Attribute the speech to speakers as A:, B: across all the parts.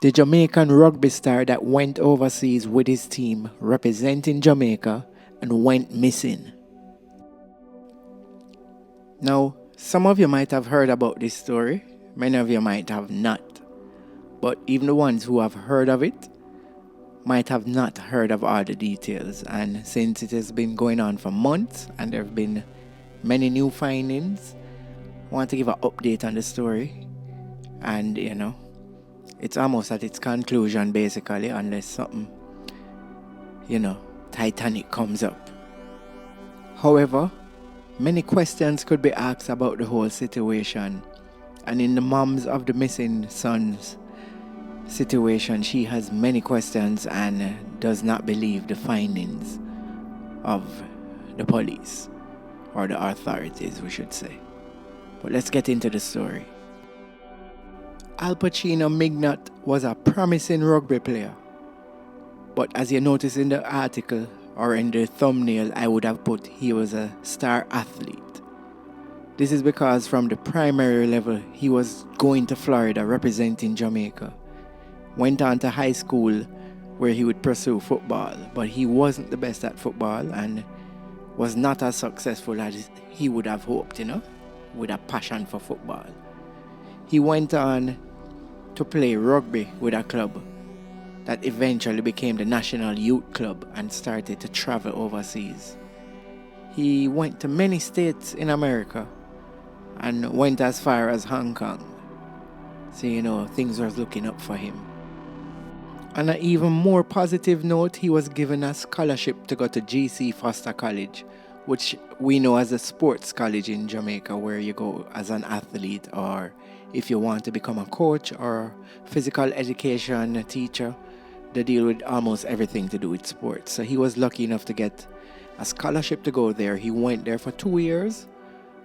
A: The Jamaican rugby star that went overseas with his team representing Jamaica and went missing. Now, some of you might have heard about this story, many of you might have not. But even the ones who have heard of it might have not heard of all the details. And since it has been going on for months and there have been many new findings, I want to give an update on the story. And, it's almost at its conclusion basically, unless something, Titanic comes up. However, many questions could be asked about the whole situation. And in the moms of the missing sons situation, she has many questions and does not believe the findings of the police, or the authorities, we should say. But let's get into the story. Al Pacino Mignot was a promising rugby player. But as you notice in the article, or in the thumbnail, I would have put he was a star athlete. This is because from the primary level, he was going to Florida representing Jamaica. Went on to high school where he would pursue football, but he wasn't the best at football and was not as successful as he would have hoped, with a passion for football. He went on to play rugby with a club that eventually became the National Youth Club and started to travel overseas. He went to many states in America and went as far as Hong Kong. So, things were looking up for him. On an even more positive note, he was given a scholarship to go to GC Foster College, which we know as a sports college in Jamaica, where you go as an athlete, or if you want to become a coach or physical education teacher. They deal with almost everything to do with sports. So he was lucky enough to get a scholarship to go there. He went there for 2 years,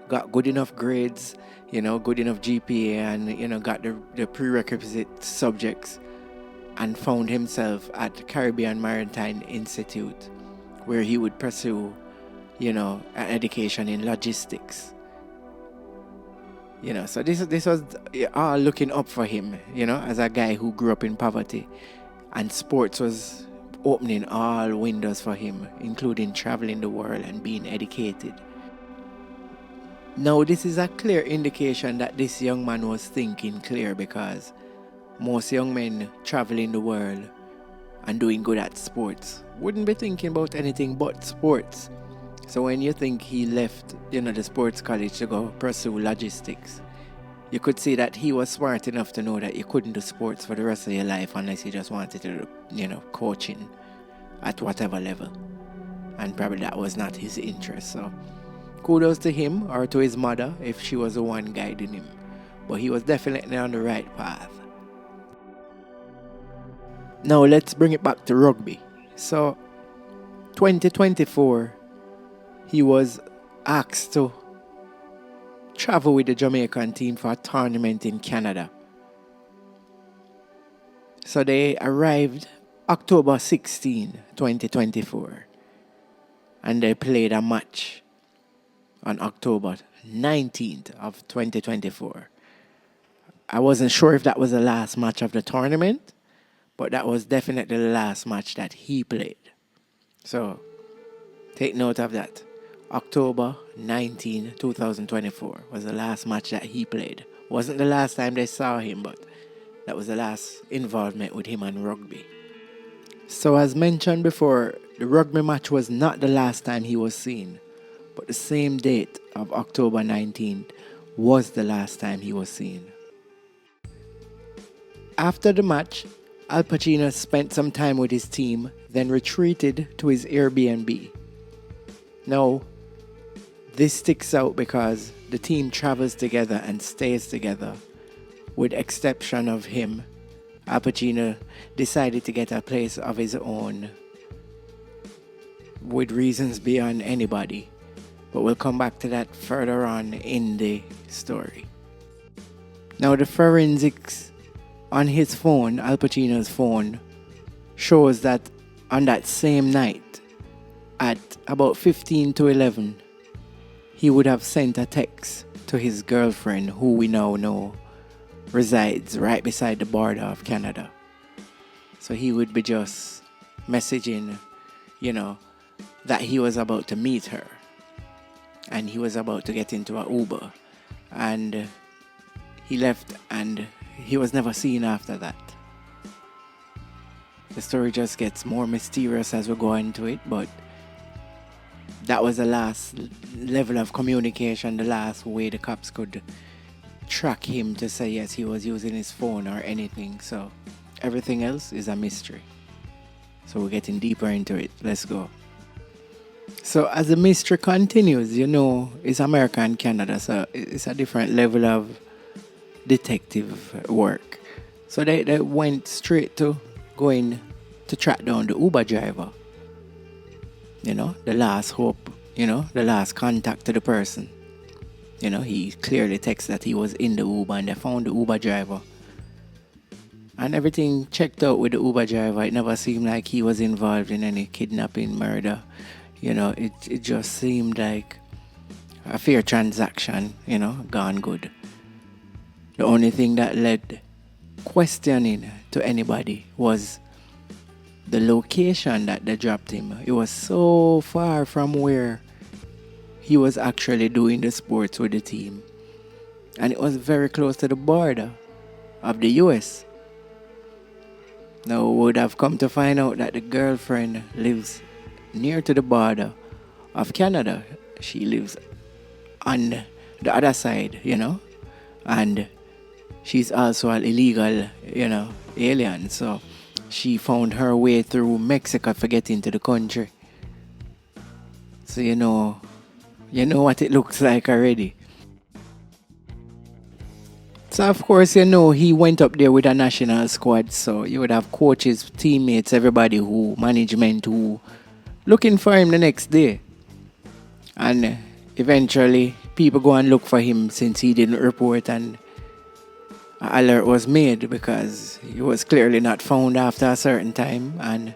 A: got good enough grades, good enough GPA, and, got the prerequisite subjects, and found himself at the Caribbean Maritime Institute, where he would pursue, an education in logistics. So this was all looking up for him, as a guy who grew up in poverty. And sports was opening all windows for him, including traveling the world and being educated. Now, this is a clear indication that this young man was thinking clear, because most young men traveling the world and doing good at sports wouldn't be thinking about anything but sports. So when you think he left, the sports college to go pursue logistics, you could see that he was smart enough to know that you couldn't do sports for the rest of your life unless you just wanted to do, coaching at whatever level. And probably that was not his interest. So kudos to him, or to his mother if she was the one guiding him. But he was definitely on the right path. Now let's bring it back to rugby. So 2024, he was asked to travel with the Jamaican team for a tournament in Canada. So they arrived October 16, 2024. And they played a match on October 19th of 2024. I wasn't sure if that was the last match of the tournament, but that was definitely the last match that he played. So take note of that. October 19, 2024 was the last match that he played. Wasn't the last time they saw him, but that was the last involvement with him on rugby. So as mentioned before, the rugby match was not the last time he was seen, but the same date of October 19th was the last time he was seen. After the match, Al Pacino spent some time with his team, then retreated to his Airbnb. Now, this sticks out because the team travels together and stays together. With exception of him, Al Pacino decided to get a place of his own with reasons beyond anybody. But we'll come back to that further on in the story. Now, the forensics on his phone, Al Pacino's phone, shows that on that same night, at about 15 to 11, he would have sent a text to his girlfriend, who we now know resides right beside the border of Canada. So he would be just messaging, that he was about to meet her. And he was about to get into an Uber. And he left and he was never seen after that. The story just gets more mysterious as we go into it, but that was the last level of communication, the last way the cops could track him to say yes, he was using his phone or anything. So everything else is a mystery. So we're getting deeper into it. Let's go. So as the mystery continues, it's America and Canada, so it's a different level of detective work. So they went straight to going to track down the Uber driver. The last hope, the last contact to the person. He clearly texted that he was in the Uber and they found the Uber driver. And everything checked out with the Uber driver. It never seemed like he was involved in any kidnapping, murder. It just seemed like a fair transaction, gone good. The only thing that led questioning to anybody was the location that they dropped him. It was so far from where he was actually doing the sports with the team. And it was very close to the border of the US. Now, we would have come to find out that the girlfriend lives near to the border of Canada. She lives on the other side, and she's also an illegal, alien. So she found her way through Mexico to get into the country. So you know what it looks like already. So of course, he went up there with a national squad. So you would have coaches, teammates, everybody management who looking for him the next day. And eventually, people go and look for him since he didn't report, and an alert was made because he was clearly not found after a certain time, and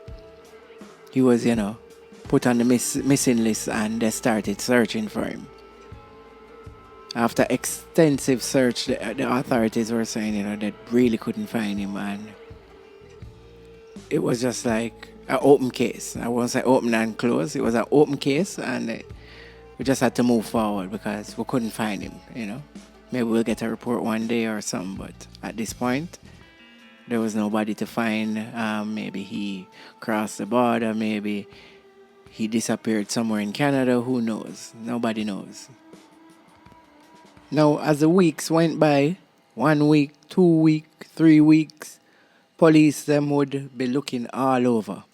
A: he was, put on the missing list, and they started searching for him. After extensive search, the authorities were saying, they really couldn't find him, and it was just like an open case. I won't say open and closed. It was an open case, and we just had to move forward because we couldn't find him, Maybe we'll get a report one day or something, but at this point, there was nobody to find. Maybe he crossed the border, maybe he disappeared somewhere in Canada, who knows? Nobody knows. Now, as the weeks went by, 1 week, 2 weeks, 3 weeks, police them would be looking all over.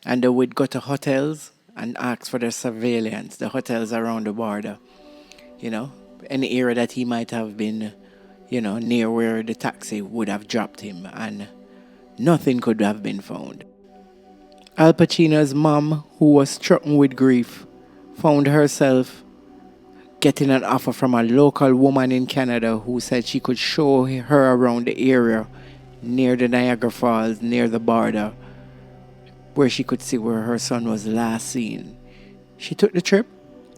A: And they would go to hotels and ask for their surveillance, the hotels around the border. Any area that he might have been, near where the taxi would have dropped him, and nothing could have been found. Al Pacino's mom, who was stricken with grief, found herself getting an offer from a local woman in Canada who said she could show her around the area near the Niagara Falls, near the border, where she could see where her son was last seen. She took the trip,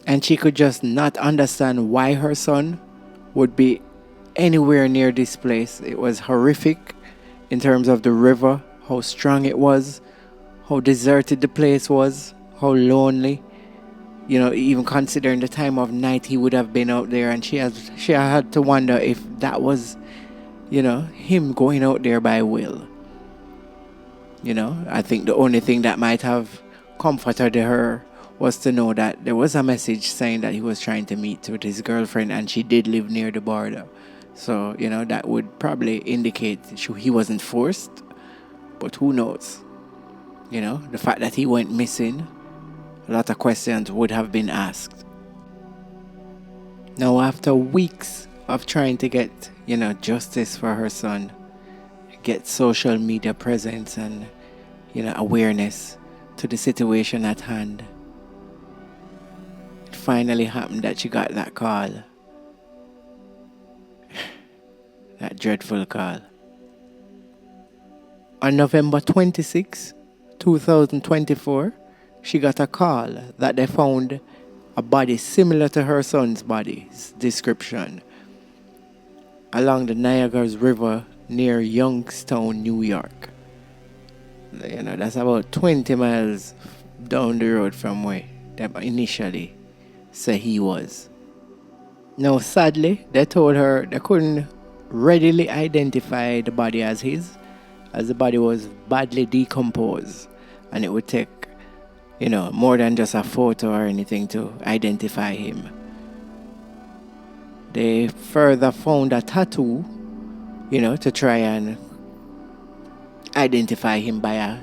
A: and she could just not understand why her son would be anywhere near this place. It was horrific in terms of the river, how strong it was, how deserted the place was, how lonely. Even considering the time of night he would have been out there, and she had to wonder if that was, him going out there by will. I think the only thing that might have comforted her was to know that there was a message saying that he was trying to meet with his girlfriend, and she did live near the border. So, that would probably indicate he wasn't forced, but who knows? The fact that he went missing, a lot of questions would have been asked. Now, after weeks of trying to get, justice for her son, get social media presence and, awareness to the situation at hand, it finally happened that she got that call. That dreadful call. On November 26, 2024, she got a call that they found a body similar to her son's body's description along the Niagara River near Youngstown, New York. That's about 20 miles down the road from where they initially say he was. Now, sadly, they told her they couldn't readily identify the body as his, as the body was badly decomposed, and it would take, more than just a photo or anything to identify him. They further found a tattoo, to try and identify him by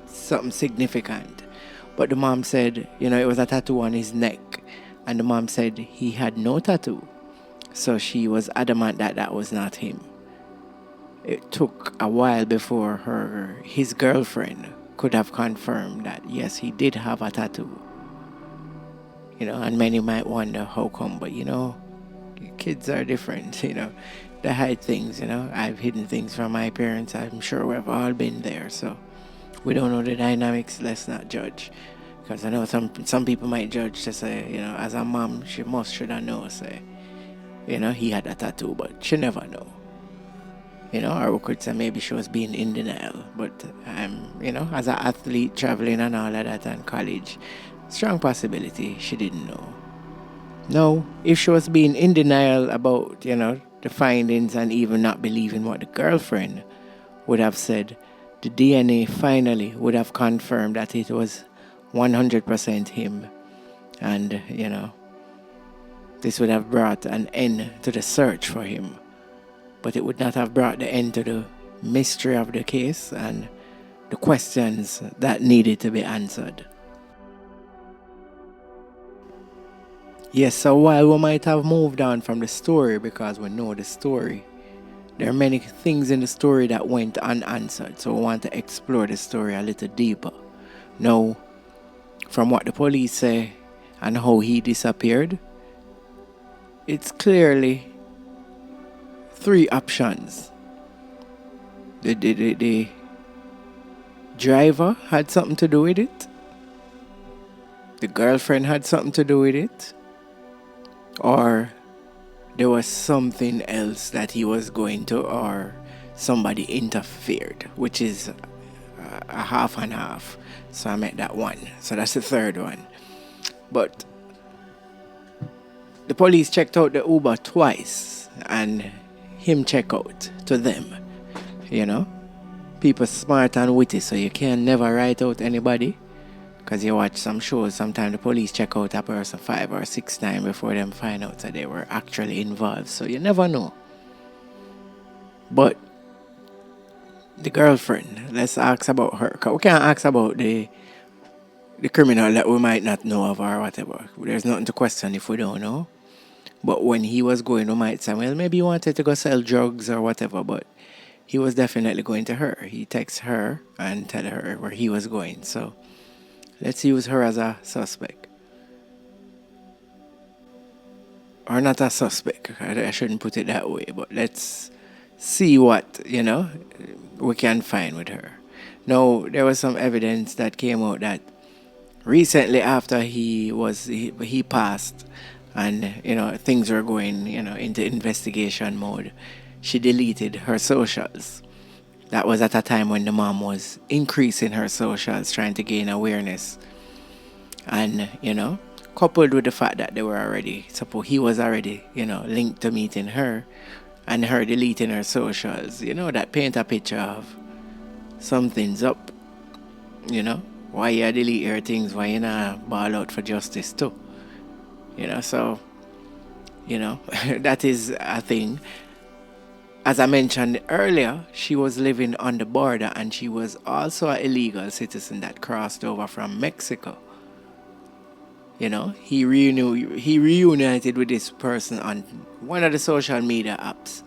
A: something significant. But the mom said, it was a tattoo on his neck, and the mom said he had no tattoo. So she was adamant that that was not him. It took a while before his girlfriend could have confirmed that yes, he did have a tattoo. And many might wonder how come, but kids are different, they hide things, I've hidden things from my parents. I'm sure we've all been there, so we don't know the dynamics. Let's not judge, because I know some people might judge to say, as a mom, she should have known, say, he had a tattoo, but she never know. Or we could say maybe she was being in denial. But as an athlete traveling and all of that and college, strong possibility she didn't know. No, if she was being in denial about, the findings and even not believing what the girlfriend would have said, the DNA finally would have confirmed that it was 100% him. And, this would have brought an end to the search for him. But it would not have brought the end to the mystery of the case and the questions that needed to be answered. Yes, so while we might have moved on from the story because we know the story, there are many things in the story that went unanswered, so we want to explore the story a little deeper. Now, from what the police say and how he disappeared, it's clearly 3 options. The driver had something to do with it. The girlfriend had something to do with it. Or there was something else that he was going to, or somebody interfered, which is a half and half. So I met that one. So that's the third one. But the police checked out the Uber twice and him check out to them. People smart and witty, so you can never write out anybody. Because you watch some shows, sometimes the police check out a person 5 or 6 times before them find out that they were actually involved. So you never know. But the girlfriend, let's ask about her. Because we can't ask about the criminal that we might not know of or whatever. There's nothing to question if we don't know. But when he was going, we might say, well, maybe he wanted to go sell drugs or whatever. But he was definitely going to her. He texted her and tell her where he was going. So let's use her as a suspect. Or not a suspect. I shouldn't put it that way. But let's see what, we can find with her. Now, there was some evidence that came out that recently after he passed and, things were going, into investigation mode, she deleted her socials. That was at a time when the mom was increasing her socials, trying to gain awareness. And, coupled with the fact that they were already, he was already, linked to meeting her, and her deleting her socials, that paint a picture of something's up, why you delete your things, why you not ball out for justice too, so, that is a thing. As I mentioned earlier, she was living on the border and she was also an illegal citizen that crossed over from Mexico. He reunited with this person on one of the social media apps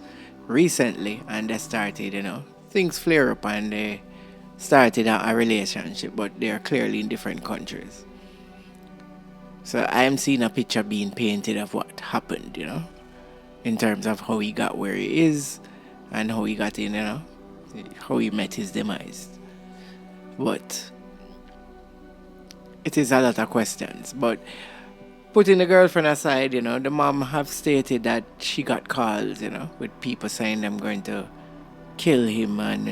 A: recently, and they started, things flare up and they started a relationship, but they're clearly in different countries. So I am seeing a picture being painted of what happened, in terms of how he got where he is and how he got in, how he met his demise. But it is a lot of questions. But putting the girlfriend aside, the mom have stated that she got calls, with people saying them going to kill him, and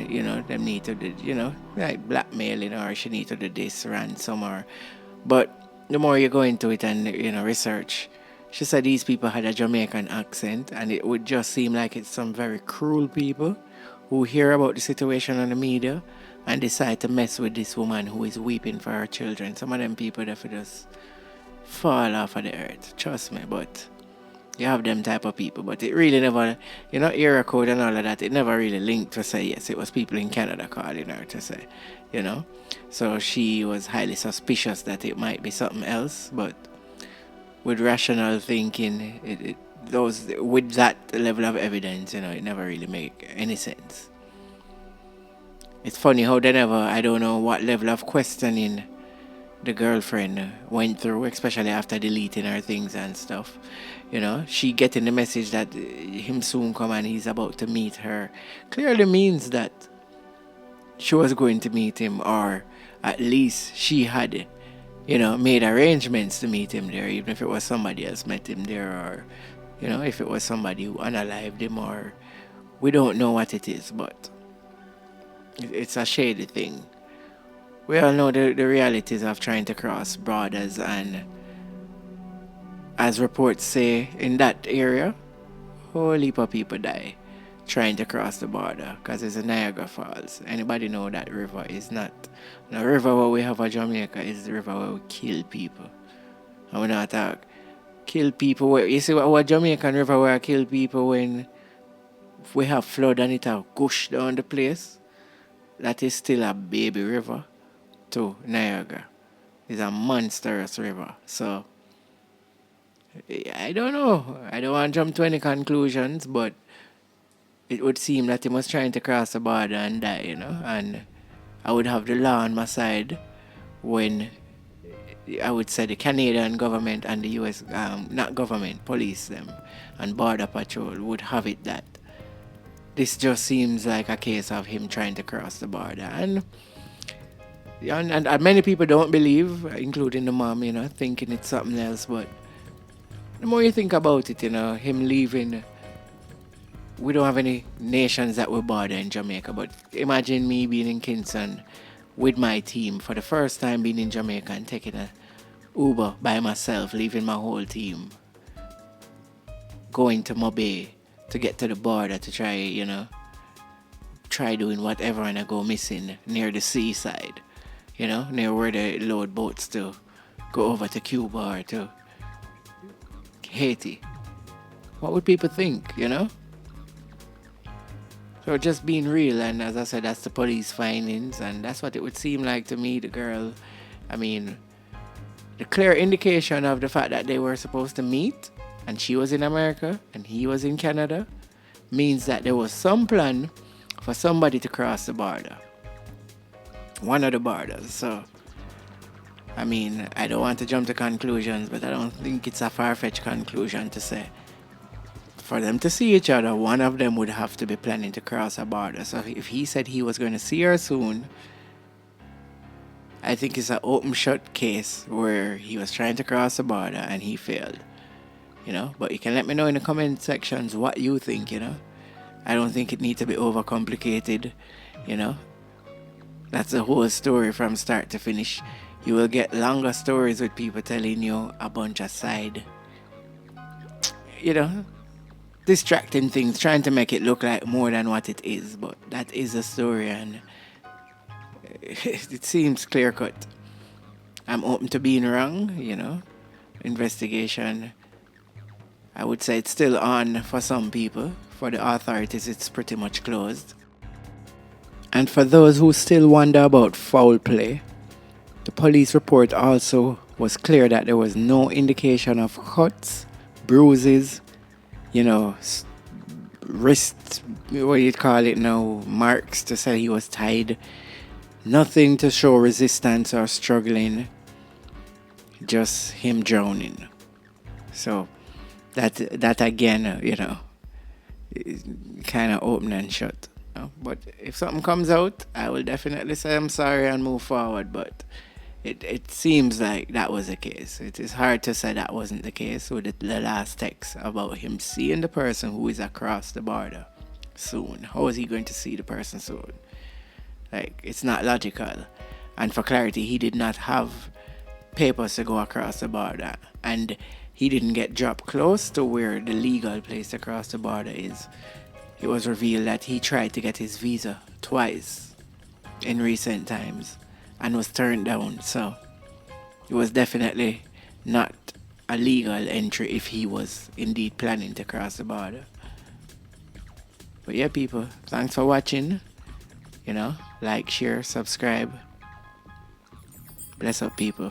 A: them need to do, like blackmailing, or she need to do this ransom, or but the more you go into it and research, she said these people had a Jamaican accent, and it would just seem like it's some very cruel people who hear about the situation on the media and decide to mess with this woman who is weeping for her children. Some of them people that just fall off of the earth, trust me. But you have them type of people, but it really never, era code and all of that, it never really linked to say, yes, it was people in Canada calling her to say, So she was highly suspicious that it might be something else, but with rational thinking, those with that level of evidence, it never really make any sense. It's funny how they never, I don't know what level of questioning the girlfriend went through, especially after deleting her things and stuff. She getting the message that him soon come and he's about to meet her clearly means that she was going to meet him, or at least she had, made arrangements to meet him there, even if it was somebody else met him there, or, if it was somebody who unalived him, or we don't know what it is, but it's a shady thing. We all know the realities of trying to cross borders, and as reports say, in that area, a whole heap of people die trying to cross the border because it's a Niagara Falls. Anybody know that river is not the river where we have a Jamaica, is the river where we kill people. And we not talk kill people where you see what Jamaican river where I kill people when we have flood and it have gush down the place. That is still a baby river to Niagara. It's a monstrous river. So I don't know. I don't want to jump to any conclusions, but it would seem that he was trying to cross the border and die, and I would have the law on my side when I would say the Canadian government and the US, not government, police them and border patrol would have it that this just seems like a case of him trying to cross the border. And many people don't believe, including the mom, thinking it's something else, but the more you think about it, him leaving, we don't have any nations that will border in Jamaica, but imagine me being in Kingston with my team for the first time, being in Jamaica and taking a Uber by myself, leaving my whole team, going to Mobay to get to the border to try doing whatever, and I go missing near the seaside, near where they load boats to go over to Cuba or to Haiti. What would people think, So just being real, and as I said, that's the police findings, and that's what it would seem like to me. The girl, the clear indication of the fact that they were supposed to meet, and she was in America and he was in Canada, means that there was some plan for somebody to cross the border. One of the borders. So, I don't want to jump to conclusions, but I don't think it's a far-fetched conclusion to say for them to see each other, one of them would have to be planning to cross a border. So if he said he was going to see her soon, I think it's an open shut case where he was trying to cross the border and he failed. But you can let me know in the comment sections what you think, I don't think it needs to be overcomplicated, That's the whole story from start to finish. You will get longer stories with people telling you a bunch of side, distracting things, trying to make it look like more than what it is. But that is a story, and it seems clear cut. I'm open to being wrong, Investigation, I would say it's still on for some people. For the authorities, it's pretty much closed. And for those who still wonder about foul play, the police report also was clear that there was no indication of cuts, bruises, wrist, what you'd call it now, marks to say he was tied. Nothing to show resistance or struggling. Just him drowning. So that again, kind of open and shut. But if something comes out, I will definitely say I'm sorry and move forward. But it seems like that was the case. It is hard to say that wasn't the case with the last text about him seeing the person who is across the border soon? How is he going to see the person soon? Like, it's not logical. And for clarity, he did not have papers to go across the border. And he didn't get dropped close to where the legal place to cross the border is. It was revealed that he tried to get his visa twice in recent times and was turned down. So it was definitely not a legal entry if he was indeed planning to cross the border. But yeah, people, thanks for watching. Like, share, subscribe. Bless up, people.